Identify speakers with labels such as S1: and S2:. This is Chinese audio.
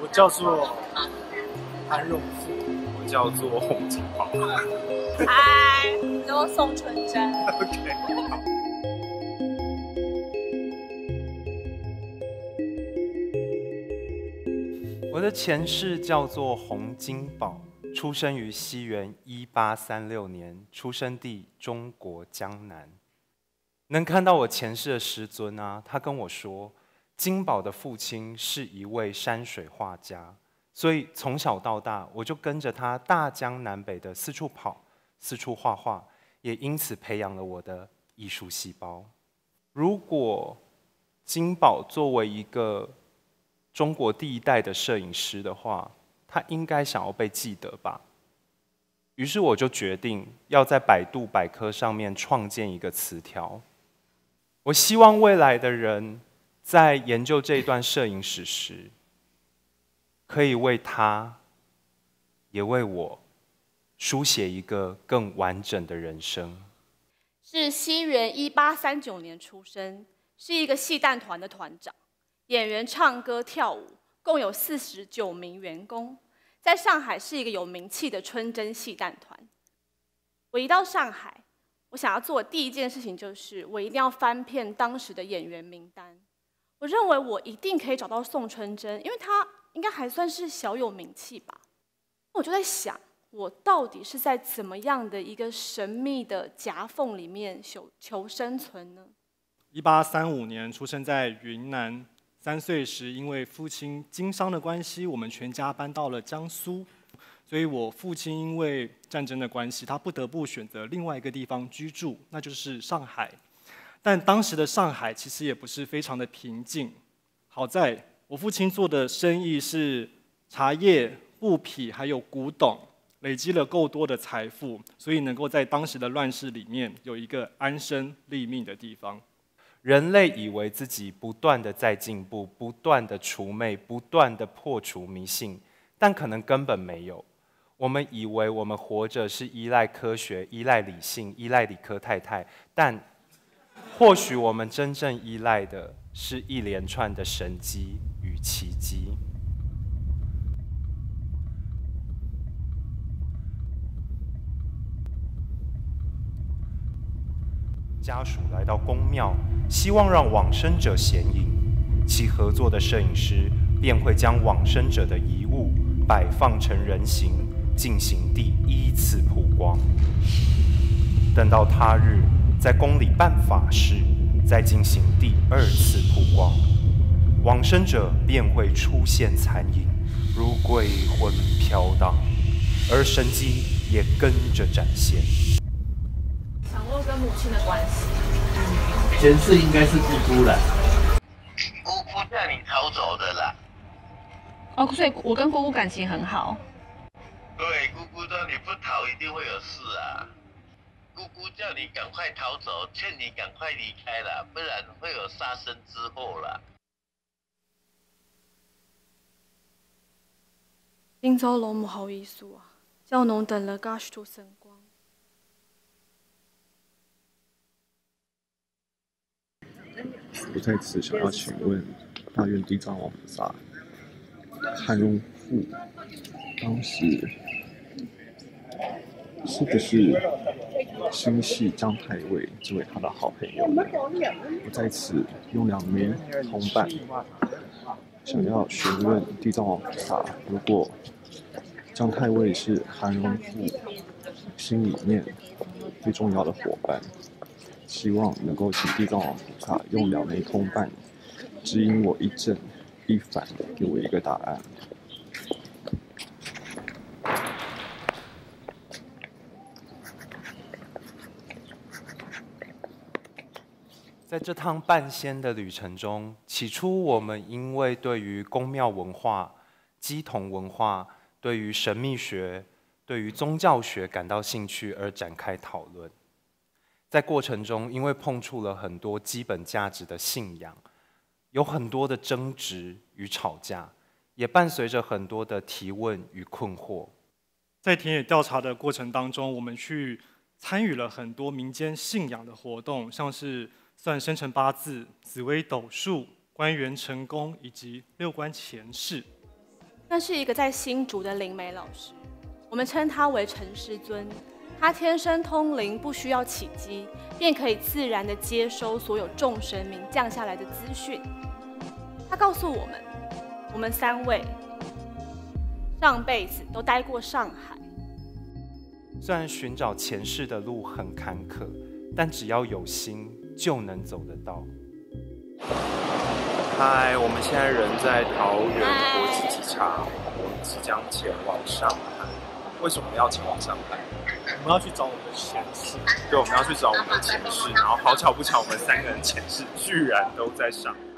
S1: 我叫做韩荣富，
S2: 我叫做洪金宝。
S3: 嗨，我叫做宋纯真。
S2: OK， 好。我的前世叫做洪金宝，出生于西元1836年，出生地中国江南。能看到我前世的师尊啊，他跟我说，金宝的父亲是一位山水画家，所以从小到大我就跟着他大江南北的四处跑，四处画画，也因此培养了我的艺术细胞。如果金宝作为一个中国第一代的摄影师的话，他应该想要被记得吧。于是我就决定要在百度百科上面创建一个词条。我希望未来的人在研究这一段摄影史时，可以为他，也为我，书写一个更完整的人生。
S3: 是西元1839年出生，是一个戏旦团的团长，演员唱歌跳舞，共有49名员工，在上海是一个有名气的春筝戏旦团。我一到上海，我想要做的第一件事情就是我一定要翻遍当时的演员名单。我认为我一定可以找到宋春真，因为她应该还算是小有名气吧。我就在想，我到底是在怎么样的一个神秘的夹缝里面求生存呢
S1: ？1835年出生在云南，3岁时因为父亲经商的关系，我们全家搬到了江苏。所以我父亲因为战争的关系，他不得不选择另外一个地方居住，那就是上海。但当时的上海其实也不是非常的平静。好在我父亲做的生意是茶叶、布匹还有古董，累积了够多的财富，所以能够在当时的乱世里面有一个安身立命的地方。
S2: 人类以为自己不断的在进步，不断的除魅，不断的破除迷信，但可能根本没有。我们以为我们活着是依赖科学、依赖理性、依赖理科太太，但或许我们真正依赖的是一连串的神迹与奇迹。家属来到宫庙，希望让往生者显影，其合作的摄影师便会将往生者的遗物摆放成人形，进行第1次曝光。等到他日在宫里办法事，再进行第2次曝光，往生者便会出现残影，如鬼魂飘荡，而神迹也跟着展现。
S3: 想问跟母亲的关系，
S4: 前世应该是姑姑了。
S5: 姑姑叫你逃走的啦。
S3: 哦，所以我跟姑姑感情很好。
S5: 对，姑姑说你不逃一定会有事啊。姑姑叫你赶快逃走，劝你赶快离开啦，不然会有杀身之祸啦。
S3: 今朝老唔好意思啊，叫侬等了介许多辰光。
S6: 我在此想要请问大愿地藏王菩萨，韩荣富当时是不是心系姜太尉这位他的好朋友呢？我在此用2枚铜板，想要询问地藏王菩萨，如果姜太尉是韩荣富心里面最重要的伙伴，希望能够请地藏王菩萨用2枚铜板指引我一正一反，给我一个答案。
S2: 在这趟半仙的旅程中，起初我们因为对于宫庙文化、乩童文化、对于神秘学、对于宗教学感到兴趣而展开讨论。在过程中，因为碰触了很多基本价值的信仰，有很多的争执与吵架，也伴随着很多的提问与困惑。
S1: 在田野调查的过程当中，我们去参与了很多民间信仰的活动，像是算生辰八字、紫微斗数、关元成功以及6关前世。
S3: 那是一个在新竹的灵媒老师，我们称他为陈师尊。他天生通灵，不需要起机，便可以自然地接收所有众神明降下来的资讯。他告诉我们3位上辈子都待过上海。
S2: 虽然寻找前世的路很坎坷，但只要有心就能走得到。
S7: 嗨，我们现在人在桃园国际机场，我们即将前往上海。为什么要前往上海？
S1: 我们要去找我们的前世。
S7: 对，我们要去找我们的前世。然后好巧不巧，我们3个人前世居然都在上海。